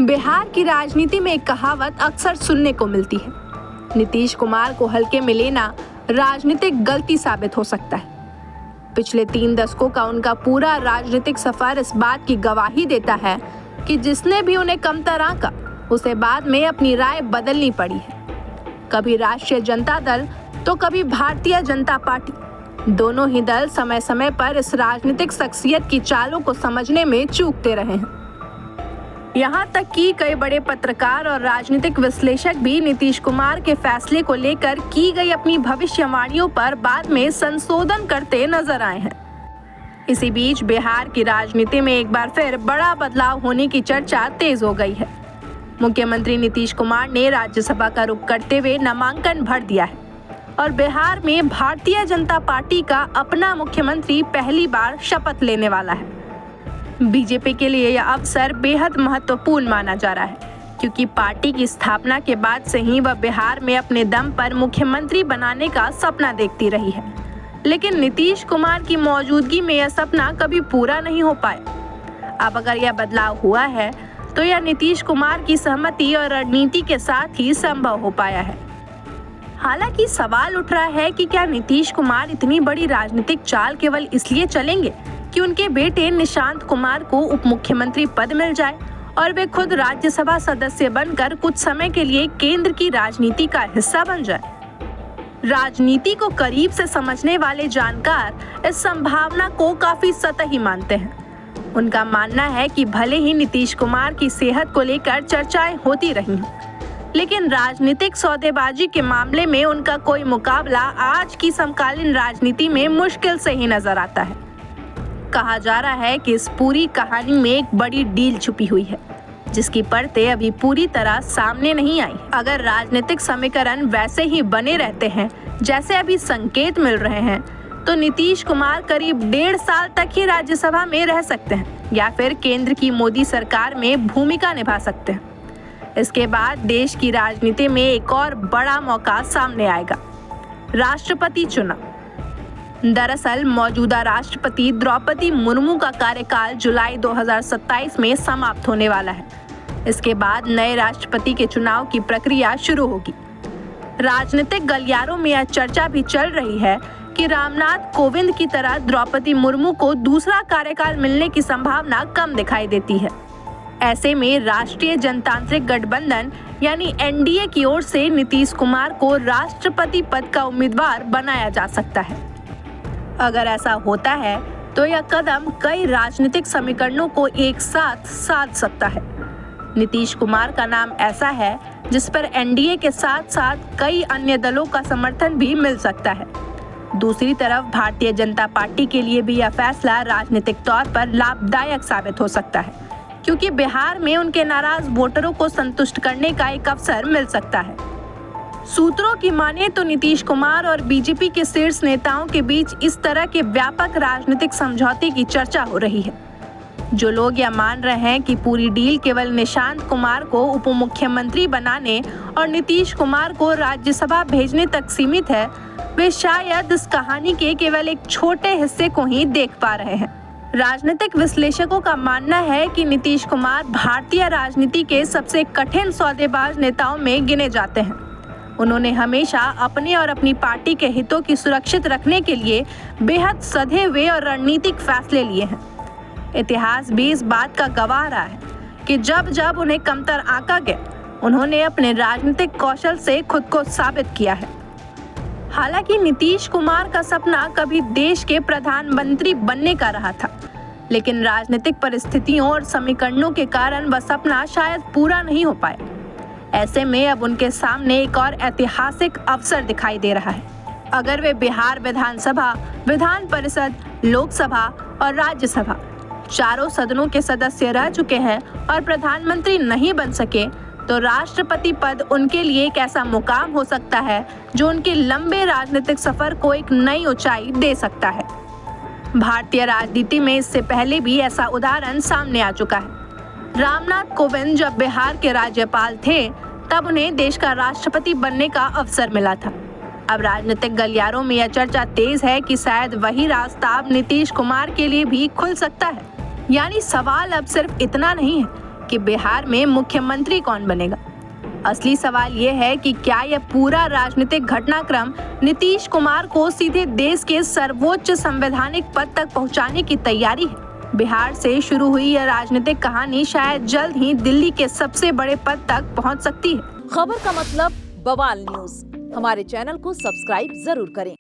बिहार की राजनीति में एक कहावत अक्सर सुनने को मिलती है, नीतीश कुमार को हल्के में लेना राजनीतिक गलती साबित हो सकता है। पिछले 3 दशकों का उनका पूरा राजनीतिक सफर इस बात की गवाही देता है कि जिसने भी उन्हें कमतर आंका, उसे बाद में अपनी राय बदलनी पड़ी है। कभी राष्ट्रीय जनता दल तो कभी भारतीय जनता पार्टी, दोनों ही दल समय समय पर इस राजनीतिक शख्सियत की चालों को समझने में चूकते रहे हैं। यहाँ तक कि कई बड़े पत्रकार और राजनीतिक विश्लेषक भी नीतीश कुमार के फैसले को लेकर की गई अपनी भविष्यवाणियों पर बाद में संशोधन करते नजर आए हैं। इसी बीच बिहार की राजनीति में एक बार फिर बड़ा बदलाव होने की चर्चा तेज हो गई है। मुख्यमंत्री नीतीश कुमार ने राज्यसभा का रुख करते हुए नामांकन भर दिया है और बिहार में भारतीय जनता पार्टी का अपना मुख्यमंत्री पहली बार शपथ लेने वाला है। बीजेपी के लिए यह अवसर बेहद महत्वपूर्ण माना जा रहा है, क्योंकि पार्टी की स्थापना के बाद से ही वह बिहार में अपने दम पर मुख्यमंत्री बनाने का सपना देखती रही है। लेकिन नीतीश कुमार की मौजूदगी में यह सपना कभी पूरा नहीं हो पाया। अब अगर यह बदलाव हुआ है तो यह नीतीश कुमार की सहमति और रणनीति के साथ ही संभव हो पाया है। हालांकि सवाल उठ रहा है कि क्या नीतीश कुमार इतनी बड़ी राजनीतिक चाल केवल इसलिए चलेंगे कि उनके बेटे निशांत कुमार को उप मुख्यमंत्री पद मिल जाए और वे खुद राज्यसभा सदस्य बनकर कुछ समय के लिए केंद्र की राजनीति का हिस्सा बन जाए। राजनीति को करीब से समझने वाले जानकार इस संभावना को काफी सतही मानते हैं। उनका मानना है कि भले ही नीतीश कुमार की सेहत को लेकर चर्चाएं होती रही हैं, लेकिन राजनीतिक सौदेबाजी के मामले में उनका कोई मुकाबला आज की समकालीन राजनीति में मुश्किल से ही नजर आता है। कहा जा रहा है कि इस पूरी कहानी में एक बड़ी डील छुपी हुई है, जिसकी परतें अभी पूरी तरह सामने नहीं आई। अगर राजनीतिक समीकरण वैसे ही बने रहते हैं जैसे अभी संकेत मिल रहे हैं, तो नीतीश कुमार करीब 1.5 साल तक ही राज्यसभा में रह सकते हैं या फिर केंद्र की मोदी सरकार में भूमिका निभा सकते हैं। इसके बाद देश की राजनीति में एक और बड़ा मौका सामने आएगा, राष्ट्रपति चुनाव। दरअसल मौजूदा राष्ट्रपति द्रौपदी मुर्मू का कार्यकाल जुलाई 2027 में समाप्त होने वाला है। इसके बाद नए राष्ट्रपति के चुनाव की प्रक्रिया शुरू होगी। राजनीतिक गलियारों में यह चर्चा भी चल रही है कि रामनाथ कोविंद की तरह द्रौपदी मुर्मू को दूसरा कार्यकाल मिलने की संभावना कम दिखाई देती है। ऐसे में राष्ट्रीय जनतांत्रिक गठबंधन यानी एनडीए की ओर से नीतीश कुमार को राष्ट्रपति पद का उम्मीदवार बनाया जा सकता है। अगर ऐसा होता है तो यह कदम कई राजनीतिक समीकरणों को एक साथ साध सकता है। नीतीश कुमार का नाम ऐसा है जिस पर एनडीए के साथ साथ कई अन्य दलों का समर्थन भी मिल सकता है। दूसरी तरफ भारतीय जनता पार्टी के लिए भी यह फैसला राजनीतिक तौर पर लाभदायक साबित हो सकता है, क्योंकि बिहार में उनके नाराज वोटरों को संतुष्ट करने का एक अवसर मिल सकता है। सूत्रों की माने तो नीतीश कुमार और बीजेपी के शीर्ष नेताओं के बीच इस तरह के व्यापक राजनीतिक समझौते की चर्चा हो रही है। जो लोग यह मान रहे हैं कि पूरी डील केवल निशांत कुमार को उप मुख्यमंत्री बनाने और नीतीश कुमार को राज्यसभा भेजने तक सीमित है, वे शायद इस कहानी के केवल एक छोटे हिस्से को ही देख पा रहे हैं। राजनीतिक विश्लेषकों का मानना है कि नीतीश कुमार भारतीय राजनीति के सबसे कठिन सौदेबाज नेताओं में गिने जाते हैं। उन्होंने हमेशा अपने और अपनी पार्टी के हितों की सुरक्षित रखने के लिए बेहद सधे हुए और रणनीतिक फैसले लिए हैं। इतिहास भी इस बात का गवाह रहा है कि जब जब उन्हें कमतर आंका गया, उन्होंने अपने राजनीतिक कौशल से खुद को साबित किया है। हालांकि नीतीश कुमार का सपना कभी देश के प्रधानमंत्री बनने का रहा था, लेकिन राजनीतिक परिस्थितियों और समीकरणों के कारण वह सपना शायद पूरा नहीं हो पाया। ऐसे में अब उनके सामने एक और ऐतिहासिक अवसर दिखाई दे रहा है। अगर वे बिहार विधानसभा, विधान परिषद, लोकसभा और राज्यसभा चारों सदनों के सदस्य रह चुके हैं और प्रधानमंत्री नहीं बन सके, तो राष्ट्रपति पद उनके लिए एक ऐसा मुकाम हो सकता है जो उनके लंबे राजनीतिक सफर को एक नई ऊंचाई दे सकता है। भारतीय राजनीति में इससे पहले भी ऐसा उदाहरण सामने आ चुका है। रामनाथ कोविंद जब बिहार के राज्यपाल थे, तब उन्हें देश का राष्ट्रपति बनने का अवसर मिला था। अब राजनीतिक गलियारों में यह चर्चा तेज है कि शायद वही रास्ता अब नीतीश कुमार के लिए भी खुल सकता है। यानी सवाल अब सिर्फ इतना नहीं है कि बिहार में मुख्यमंत्री कौन बनेगा। असली सवाल ये है कि क्या यह पूरा राजनीतिक घटनाक्रम नीतीश कुमार को सीधे देश के सर्वोच्च संवैधानिक पद तक पहुंचाने की तैयारी है। बिहार से शुरू हुई यह राजनीतिक कहानी शायद जल्द ही दिल्ली के सबसे बड़े पद तक पहुंच सकती है। खबर का मतलब बवाल न्यूज। हमारे चैनल को सब्सक्राइब जरूर करें।